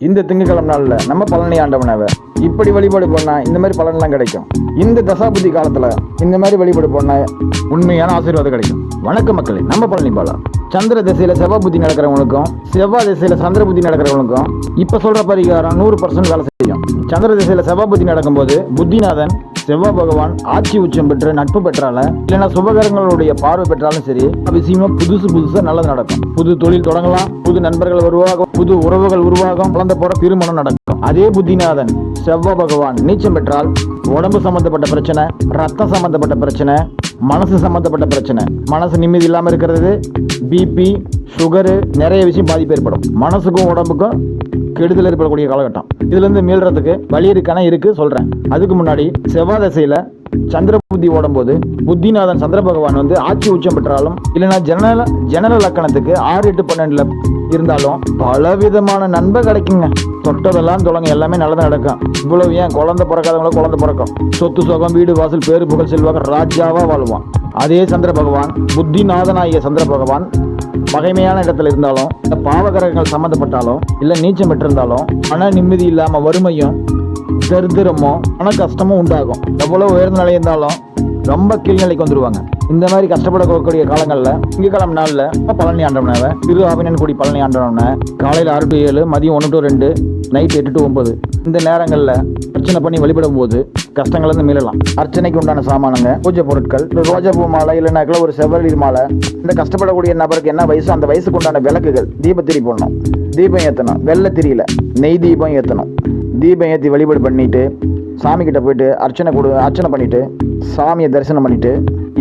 இந்த திங்கக்கிழமை நாளில் நம்ம பழனி ஆண்டவனாவை இப்படி வழிபாடு பண்ணால் இந்த மாதிரி பலன்லாம் கிடைக்கும். இந்த தசாபுத்தி காலத்தில் இந்த மாதிரி வழிபாடு பண்ணால் உண்மையான ஆசீர்வாதம் கிடைக்கும். வணக்க மக்களே, நம்ம பழனி பாலா. சந்திர திசையில் செவ்வாய் புத்தி நடக்கிறவங்களுக்கும் செவ்வாய் திசையில் சந்திர புத்தி நடக்கிறவங்களுக்கும் இப்போ சொல்கிற பரிகாரம் 100% வேலை செய்யும். சந்திர திசையில் செவ்வாய் புத்தி நடக்கும்போது புத்திநாதன் செவ்வாய் பகவான் ஆட்சி உச்சம் பெற்று நட்பு பெற்றால இல்லைன்னா சுபகரங்களுடைய பார்வை பெற்றாலும் சரி, விஷயமா புதுசா நல்லது நடக்கும். புது தொழில் தொடங்கலாம், புது நண்பர்கள் உருவாகும், புது உறவுகள் உருவாகும், குழந்தை போற திருமணம் நடக்கும். அதே புத்திநாதன் செவ்வாய் பகவான் நீச்சம் பெற்றால் உடம்பு சம்பந்தப்பட்ட பிரச்சனை, ரத்தம் சம்பந்தப்பட்ட பிரச்சனை, மனசு சம்பந்தப்பட்ட பிரச்சனை, மனசு நிம்மதி இல்லாம இருக்கிறது, பிபி, சுகரு, நிறைய விஷயம் பாதிப்பு ஏற்படும். மனசுக்கும் உடம்புக்கும் கெடுதல் ஏற்படக்கூடிய காலகட்டம். இதுல இருந்து மீள்றதுக்கு வழி இருக்கு சொல்றேன். அதுக்கு முன்னாடி செவ்வாய் திசையில சந்திர புத்தி ஓடும்போது புத்திநாதன் சந்திர பகவான் ஆட்சி உச்சம் பெற்றாலும் இல்லைன்னா ஜனன லக்கணத்துக்கு 6, 8, 12 இருந்தாலும் பல விதமான நன்மை கிடைக்குங்க. தொட்டதெல்லாம் தொடங்க எல்லாமே நல்லது நடக்கும். இவ்வளவு ஏன் குழந்தை பிறக்காதவங்களும் குழந்தை பிறக்கும். சொத்து சுகம், வீடு வாசல், பேரு புகழ், செல்வாக ராஜாவா வாழ்வான். அதே சந்திர பகவான் புத்திநாதனாகிய சந்திர பகவான் பகைமையான இடத்துல இருந்தாலும், இந்த பாவகரங்கள் சம்மந்தப்பட்டாலும், இல்லை நீச்சம் பெற்றிருந்தாலும் மன நிம்மதி இல்லாம வறுமையும் தரித்திரமோ மன கஷ்டமும் உண்டாகும். எவ்வளவு உயர்ந்த நிலை இருந்தாலும் ரொம்ப கீழ்நிலைக்கு வந்துருவாங்க. இந்த மாதிரி கஷ்டப்படக்கூடிய காலங்களில் திங்கக்கிழமை நாளில் பழனி ஆண்டவனாவை திரு ஆவினன்குடி பழனி ஆண்டவனை காலையில் 6 to 7, மதியம் 1 to 2, நைட் 8 to 9 இந்த நேரங்களில் அர்ச்சனை பண்ணி வழிபடும் போது கஷ்டங்கள் இருந்து மீளலாம். அர்ச்சனைக்கு உண்டான சாமானங்க, பூஜை பொருட்கள், ரோஜா பூ மாலை இல்லைனாக்கில் ஒரு செவ்வரளி மாலை. இந்த கஷ்டப்படக்கூடிய நபருக்கு என்ன வயசு, அந்த வயசுக்கு உண்டான விளக்குகள், தீபத்திரி போடணும், தீபம் ஏற்றணும், வெள்ளை திரியில நெய் தீபம் ஏற்றணும். தீபம் ஏற்றி வழிபாடு பண்ணிட்டு சாமி கிட்ட போயிட்டு அர்ச்சனை பண்ணிட்டு சாமியை தரிசனம் பண்ணிட்டு,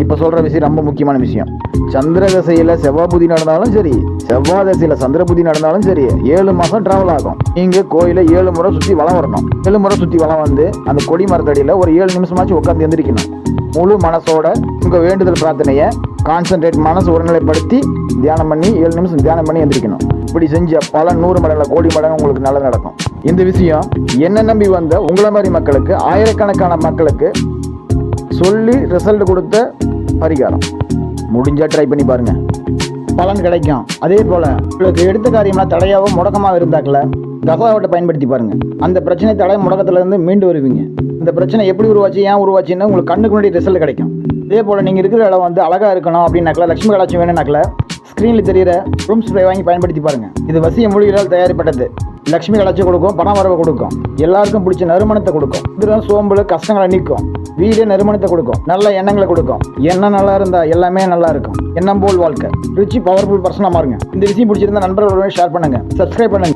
இப்போ சொல்ற விஷயம் ரொம்ப முக்கியமான விஷயம். சந்திர திசையில செவ்வாய் புத்தி நடந்தாலும் சரி, செவ்வாய் திசையில சந்திர புத்தி நடந்தாலும் சரி, 7 மாசம் டிராவல் ஆகும். நீங்க கோயில 7 முறை சுத்தி வளம் வரணும். 7 முறை சுத்தி வளம் வந்து அந்த கொடி மரத்தடியில ஒரு 7 நிமிஷமாச்சும் உட்காந்து எந்திரிக்கணும். முழு மனசோட உங்க வேண்டுதல் பிரார்த்தனைய கான்சென்ட்ரேட் மனசு ஒருநிலைப்படுத்தி தியானம் பண்ணி 7 நிமிஷம் தியானம் பண்ணி எந்திரிக்கணும். இப்படி செஞ்ச பல 100 மடங்கு கோடி மடங்கு உங்களுக்கு நல்லது நடக்கும். இந்த விஷயம் என்ன நம்பி வந்த உங்களை மாதிரி மக்களுக்கு, ஆயிரக்கணக்கான மக்களுக்கு சொல்லி ரிசல்ட் கொடுத்த பரிகாரம். முடிஞ்சா ட்ரை பண்ணி பாருங்க, பலன் கிடைக்கும். அதே போல உங்களுக்கு எடுத்த காரியம்லாம் தடையாவோ முடக்கமாக இருந்தாக்கல தசாவட்டை பயன்படுத்தி பாருங்க. அந்த பிரச்சனை தடை முடக்கத்துல இருந்து மீண்டு வருவீங்க. இந்த பிரச்சனை எப்படி உருவாச்சு, ஏன் உருவாச்சுன்னு உங்களுக்கு கண்ணுக்கு முன்னாடி ரிசல்ட் கிடைக்கும். இதே போல நீங்க இருக்கிற இடம் அழகா இருக்கணும் அப்படின்னாக்கல, லட்சுமி கலாட்சி வேணும்னாக்கல ஸ்கிரீன்ல தெரியுற ரூம் ஸ்ப்ரே வாங்கி பயன்படுத்தி பாருங்க. இது வசிய மூலிகையால் தயாரிப்பட்டது. லட்சுமி கலாட்சி கொடுக்கும், பண வரவை கொடுக்கும், எல்லாருக்கும் பிடிச்ச நறுமணத்தை கொடுக்கும், இதுதான் சோம்பல் கஷ்டங்களை நீக்கும், வீடு நறுமணத்தை கொடுக்கும், நல்ல எண்ணங்களை கொடுக்கும். எண்ணம் நல்லா இருந்தா எல்லாமே நல்லா இருக்கும். எண்ணம் போல் வாழ்க்கை. ரிச் பவர்ஃபுல் பர்சனா மாறுங்க. இந்த விஷயம் பிடிச்சிருந்தா நண்பர்களோட ஷேர் பண்ணுங்க, சப்ஸ்கிரைப் பண்ணுங்க.